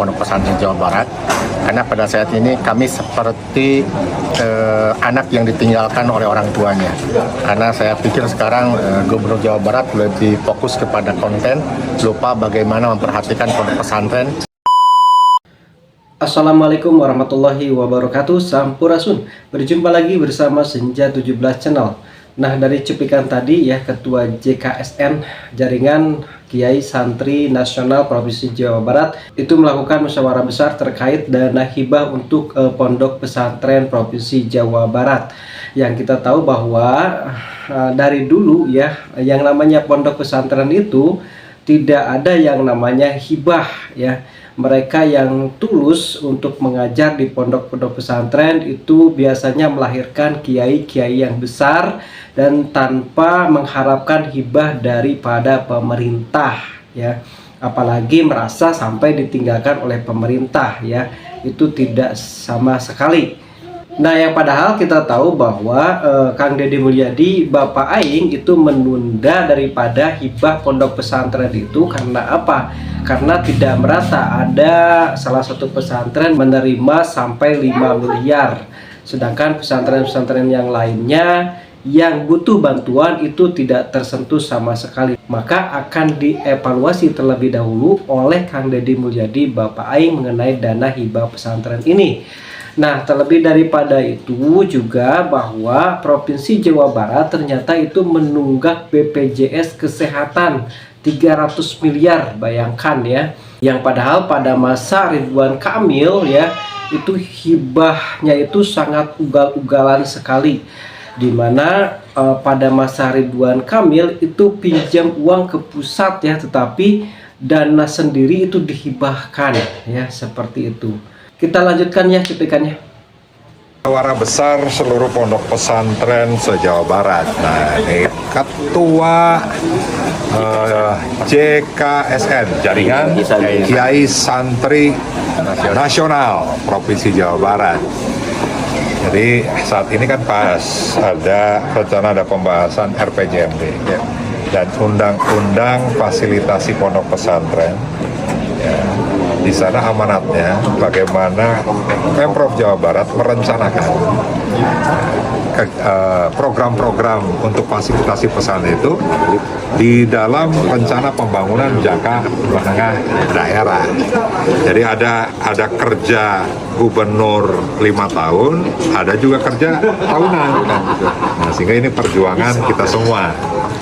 Pondok Pesantren Jawa Barat, karena pada saat ini kami seperti anak yang ditinggalkan oleh orang tuanya. Karena saya pikir sekarang Gubernur Jawa Barat lebih fokus kepada konten, lupa bagaimana memperhatikan pondok pesantren. Assalamualaikum warahmatullahi wabarakatuh. Sampurasun. Berjumpa lagi bersama Senja 17 Channel. Nah, dari cuplikan tadi ya, Ketua JKSN Jaringan Kiai Santri Nasional Provinsi Jawa Barat itu melakukan musyawarah besar terkait dana hibah untuk Pondok Pesantren Provinsi Jawa Barat. Yang kita tahu bahwa dari dulu ya, yang namanya pondok pesantren itu tidak ada yang namanya hibah ya. Mereka yang tulus untuk mengajar di pondok-pondok pesantren itu biasanya melahirkan kiai-kiai yang besar dan tanpa mengharapkan hibah daripada pemerintah ya. Apalagi merasa sampai ditinggalkan oleh pemerintah ya. Itu tidak sama sekali. Nah, yang padahal kita tahu bahwa Kang Deddy Mulyadi, Bapak Aing itu menunda daripada hibah pondok pesantren itu karena apa? Karena tidak merata. Ada salah satu pesantren menerima sampai 5 miliar. Sedangkan pesantren-pesantren yang lainnya yang butuh bantuan itu tidak tersentuh sama sekali. Maka akan dievaluasi terlebih dahulu oleh Kang Deddy Mulyadi, Bapak Aing mengenai dana hibah pesantren ini. Nah, terlebih daripada itu juga bahwa Provinsi Jawa Barat ternyata itu menunggak BPJS Kesehatan 300 miliar, bayangkan ya. Yang padahal pada masa Ridwan Kamil ya, itu hibahnya itu sangat ugal-ugalan sekali. Dimana pada masa Ridwan Kamil itu pinjam uang ke pusat ya, tetapi dana sendiri itu dihibahkan ya, seperti itu. Kita lanjutkan ya cuplikannya. Musyawarah besar seluruh pondok pesantren se-Jawa Barat. Nah, ini Ketua JKSN Jaringan Kiai Santri Nasional Provinsi Jawa Barat. Jadi saat ini kan pas ada rencana, ada pembahasan RPJMD dan undang-undang fasilitasi pondok pesantren. Ya, di sana amanatnya bagaimana Pemprov Jawa Barat merencanakan program-program untuk fasilitasi pesantren itu di dalam rencana pembangunan jangka menengah daerah. Jadi ada kerja gubernur 5 tahun, ada juga kerja tahunan. Nah, sehingga ini perjuangan kita semua.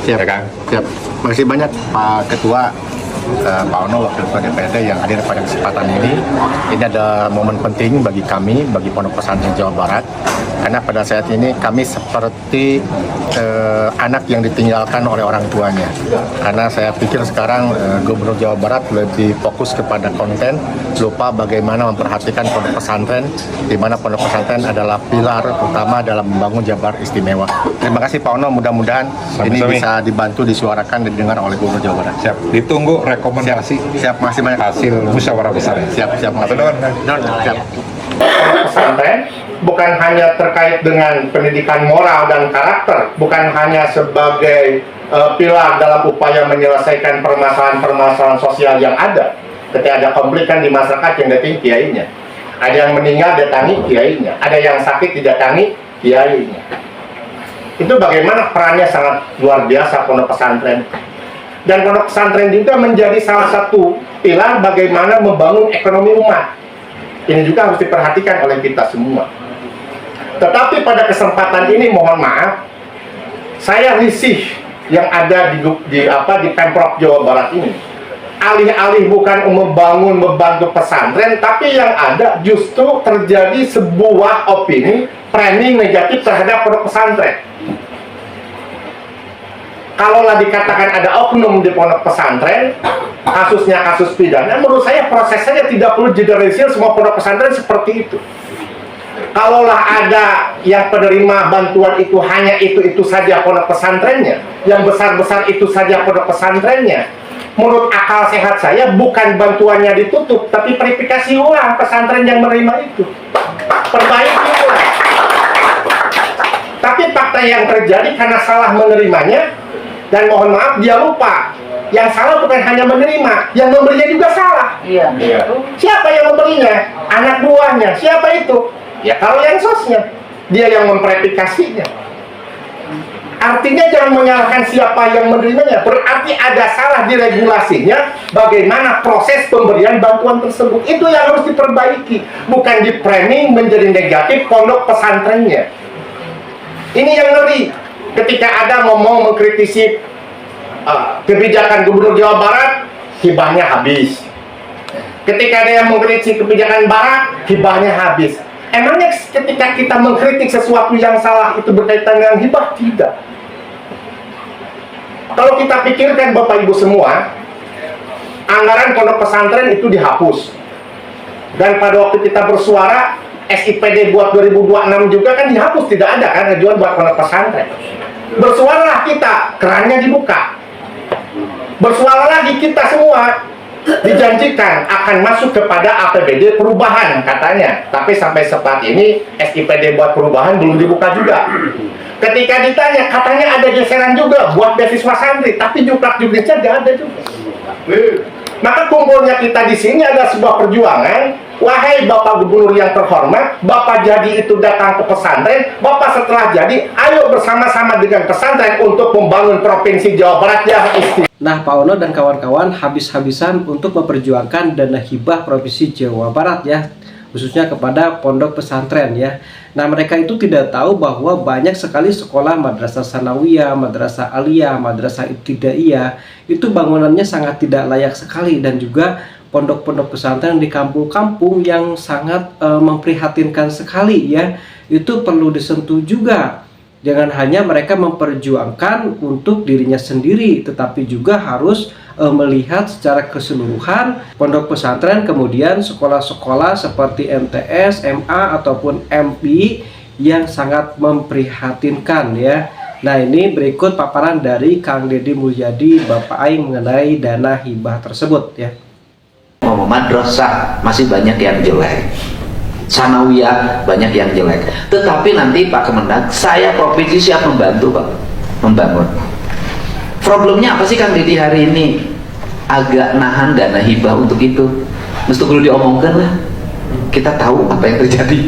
Siap, ya kan? Siap. Terima kasih banyak Pak Ketua, Pak Ono, Wakil Ketua DPRD yang hadir pada kesempatan ini. Ini ada momen penting bagi kami, bagi Pondok Pesantren Jawa Barat, karena pada saat ini kami seperti anak yang ditinggalkan oleh orang tuanya. Karena saya pikir sekarang Gubernur Jawa Barat lebih fokus kepada konten, lupa bagaimana memperhatikan pondok pesantren, di mana pondok pesantren adalah pilar utama dalam membangun Jabar Istimewa. Terima kasih Pak Ono, mudah-mudahan ini bisa dibantu, disuarakan dan didengar oleh Gubernur Jawa Barat. Siap. Ditunggu rekomendasi. Siap, masih banyak Hasil musyawarah besar. Siap. Siap. Siap. Pesantren bukan hanya terkait dengan pendidikan moral dan karakter, bukan hanya sebagai pilar dalam upaya menyelesaikan permasalahan-permasalahan sosial yang ada. Ketika ada konflik kan di masyarakat yang datangi kiainya, ada yang meninggal datangi kiainya, ada yang sakit didatangi kiainya. Itu bagaimana perannya sangat luar biasa pondok pesantren. Dan pondok pesantren juga menjadi salah satu pilar bagaimana membangun ekonomi umat. Ini juga harus diperhatikan oleh kita semua. Tetapi pada kesempatan ini mohon maaf, saya risih yang ada di Pemprov Jawa Barat ini. Alih-alih bukan membantu pesantren, tapi yang ada justru terjadi sebuah opini framing negatif terhadap pondok pesantren. Kalaulah dikatakan ada oknum di pondok pesantren, kasusnya kasus pidana, menurut saya prosesnya tidak perlu generalisir semua pondok pesantren seperti itu. Kalaulah ada yang penerima bantuan itu hanya itu saja pondok pesantrennya, yang besar-besar itu saja pondok pesantrennya, menurut akal sehat saya bukan bantuannya ditutup, tapi verifikasi ulang pesantren yang menerima itu, perbaiki ulang. Tapi fakta yang terjadi karena salah menerimanya, dan mohon maaf dia lupa Yang salah bukan hanya menerima, yang memberinya juga salah. Iya. Siapa yang memberinya? Anak buahnya. Siapa itu? Ya kalau yang sosnya, dia yang memverifikasinya. Artinya jangan menyalahkan siapa yang menerimanya. Berarti ada salah di regulasinya. Bagaimana proses pemberian bantuan tersebut, itu yang harus diperbaiki. Bukan di framing menjadi negatif pondok pesantrennya. Ini yang ngeri. Ketika ada ngomong mengkritisi kebijakan Gubernur Jawa Barat, hibahnya habis. Ketika ada yang mengkritisi kebijakan Barat, hibahnya habis. Emangnya ketika kita mengkritik sesuatu yang salah itu berkaitan dengan hibah? Tidak. Kalau kita pikirkan Bapak Ibu semua, anggaran pondok pesantren itu dihapus. Dan pada waktu kita bersuara, SIPD buat 2026 juga kan dihapus, tidak ada kan ajuan buat pondok pesantren. Bersuaralah kita, kerannya dibuka. Bersuara lagi kita semua, dijanjikan akan masuk kepada APBD perubahan katanya. Tapi sampai saat ini SIPD buat perubahan belum dibuka juga. Ketika ditanya, katanya ada geseran juga buat beasiswa santri, tapi jumlah-jumlahnya tidak ada juga. Maka kumpulnya kita di sini adalah sebuah perjuangan. Wahai Bapak Gubernur yang terhormat, Bapak jadi itu datang ke pesantren, Bapak setelah jadi, ayo bersama-sama dengan pesantren untuk membangun Provinsi Jawa Barat yang istimewa. Nah, Pak Ono dan kawan-kawan habis-habisan untuk memperjuangkan dana hibah Provinsi Jawa Barat ya, khususnya kepada pondok pesantren ya. Nah, mereka itu tidak tahu bahwa banyak sekali sekolah madrasah sanawiyah, madrasah aliyah, madrasah ibtidaiyah itu bangunannya sangat tidak layak sekali, dan juga pondok-pondok pesantren di kampung-kampung yang sangat memprihatinkan sekali ya. Itu perlu disentuh juga. Jangan hanya mereka memperjuangkan untuk dirinya sendiri, tetapi juga harus melihat secara keseluruhan pondok pesantren, kemudian sekolah-sekolah seperti MTS, MA ataupun MP yang sangat memprihatinkan ya. Nah, ini berikut paparan dari Kang Deddy Mulyadi Bapak Aing mengenai dana hibah tersebut ya. Madrasah masih banyak yang jelek, sanawiyah banyak yang jelek, tetapi nanti Pak Kemendag, saya provinsi siap membantu Pak membangun. Problemnya apa sih Kang Deddy hari ini? Agak nahan dana hibah untuk itu. Mesti perlu diomongkan lah, kita tahu apa yang terjadi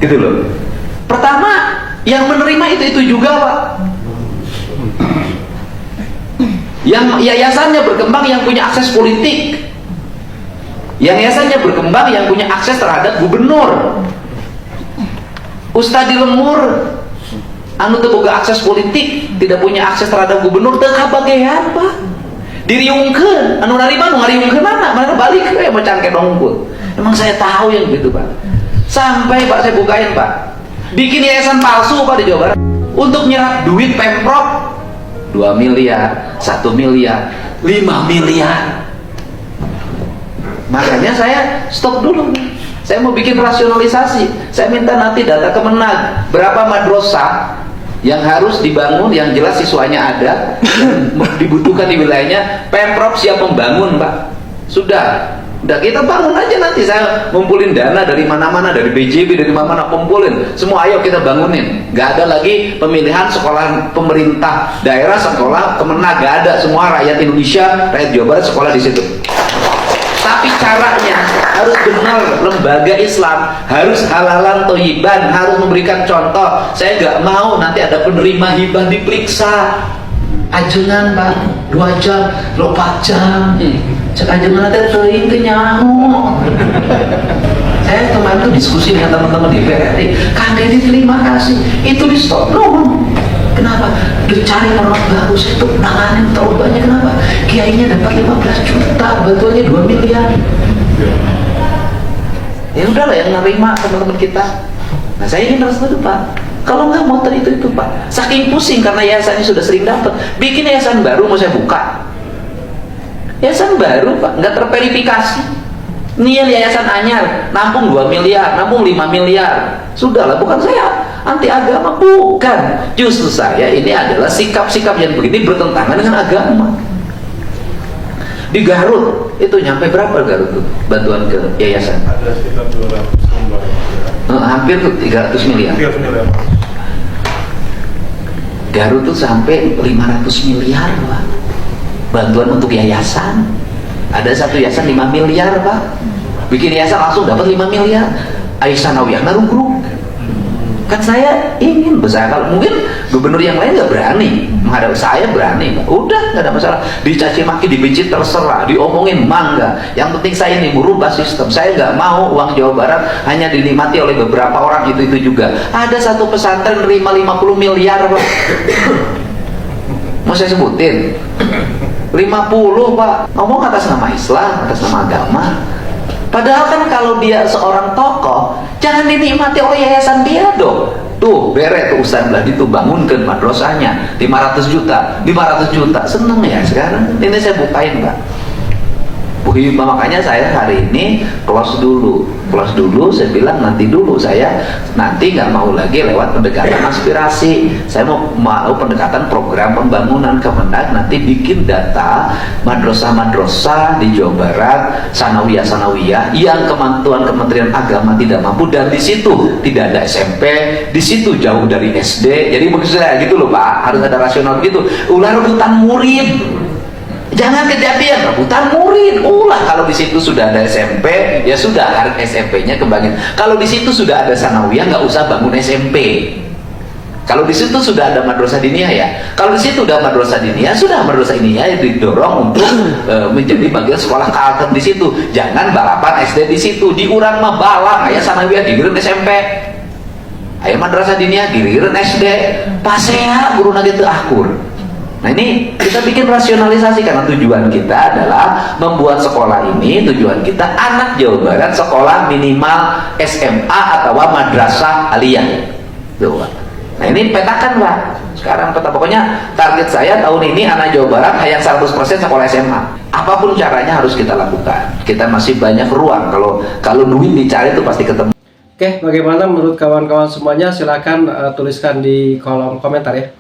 gitu loh. Pertama, yang menerima itu juga Pak, yang yayasannya berkembang yang punya akses politik, yang yayasannya berkembang yang punya akses terhadap gubernur. Ustadz di Lemur anu terbuka akses politik, tidak punya akses terhadap gubernur, teka bagian Pak diriungkeun, anu narima anu ngariungkeun mana balik ke mau cangke dongkul. Emang saya tahu yang begitu Pak. Sampai Pak saya bukain Pak, bikin yayasan palsu Pak di Jawa Barat untuk nyerap duit Pemprov 2 miliar, 1 miliar, 5 miliar. Makanya saya stop dulu. Saya mau bikin rasionalisasi. Saya minta nanti data Kemenag, berapa madrasah yang harus dibangun, yang jelas siswanya ada, yang dibutuhkan di wilayahnya, Pemprov siap membangun Pak. Sudah kita bangun aja, nanti saya ngumpulin dana dari mana-mana, dari BJB, dari mana-mana, kumpulin semua, ayo kita bangunin. Gak ada lagi pemilihan sekolah pemerintah daerah, sekolah Kemenag, gak ada, semua rakyat Indonesia, rakyat Jawa Barat sekolah di situ. Tapi caranya harus benar, lembaga Islam harus halalan toyiban, harus memberikan contoh. Saya nggak mau nanti ada penerima hibah diperiksa, ajengan Pak 2 jam, 4 jam, cek ajengan nanti teuing teh nyaho. Saya kemarin tuh diskusi dengan teman-teman di PRRI, Kang Deddy terima kasih, itu di stop dong. Kenapa? Dicari format baru, saya tuh nanganin terlalu banyak. Kenapa? Kiainya dapat 15 juta, bantuannya 2 miliar. Ya udahlah yang nerima teman-teman kita. Nah, saya ingin harus itu Pak. Kalau nggak mau itu Pak. Saking pusing karena yayasannya sudah sering dapat, bikin yayasan baru mau saya buka. Yayasan baru Pak, nggak terverifikasi. Nih yayasan anyar, nampung 2 miliar, nampung 5 miliar. Sudahlah, bukan saya anti agama, bukan. Justru saya ini adalah sikap-sikap yang begini bertentangan dengan agama. Di Garut itu nyampe berapa Garut tuh bantuan ke yayasan? Ada sekitar 200 lembar. Hampir 300 miliar. 300 miliar. Garut tuh sampai 500 miliar Pak. bantuan untuk yayasan. Ada satu yayasan 5 miliar Pak, bikin yayasan langsung dapat 5 miliar. Aisyah naruh. Kan saya ingin besar, kalau mungkin gubernur yang lain nggak berani menghadap saya, berani, udah nggak ada masalah, dicaci maki, dibenci terserah, diomongin mangga, yang penting saya ini merubah sistem. Saya nggak mau uang Jawa Barat hanya dinikmati oleh beberapa orang itu juga. Ada satu pesantren nerima 50 miliar Pak, mau saya sebutin 50 Pak, ngomong atas nama Islam, atas nama agama. Padahal kan kalau dia seorang tokoh, jangan dinikmati oleh yayasan dia dong. Tuh, beret tuh Ustaz Bladi tuh bangunkan madrasahnya 500 juta, seneng ya sekarang. Ini saya bukain Pak. Makanya saya hari ini close dulu, saya bilang nanti dulu, saya nanti nggak mau lagi lewat pendekatan aspirasi, saya mau pendekatan program pembangunan. Kemenag nanti bikin data madrasah-madrasah di Jawa Barat, sanawiyah yang Kementerian Agama tidak mampu, dan di situ tidak ada SMP, di situ jauh dari SD. Jadi maksud saya gitu loh Pak, harus ada rasional begitu. Ulah rebutan murid, jangan kejadian rebutan murid. Kalau di situ sudah ada SMP, ya sudah, harus SMP-nya kembangin. Kalau di situ sudah ada sanawiyah, nggak usah bangun SMP. Kalau di situ sudah ada madrasah diniyah, ya. Kalau di situ udah madrasah diniyah, sudah madrasah diniyah didorong untuk menjadi bagian sekolah kaltem di situ. Jangan balapan SD di situ. Diurang mah balang, ayah sanawiyah digirin SMP. Ayah madrasah diniyah digirin SD. Pasea guru nage teu akur. Nah ini kita bikin rasionalisasi, karena tujuan kita adalah membuat sekolah ini, tujuan kita anak Jawa Barat sekolah minimal SMA atau madrasah aliyah. Tuh, Pak. Nah ini petakan Pak. Sekarang peta, pokoknya target saya tahun ini anak Jawa Barat hayang 100% sekolah SMA. Apapun caranya harus kita lakukan. Kita masih banyak ruang, kalau duit dicari itu pasti ketemu. Oke, bagaimana menurut kawan-kawan semuanya? Silakan tuliskan di kolom komentar ya.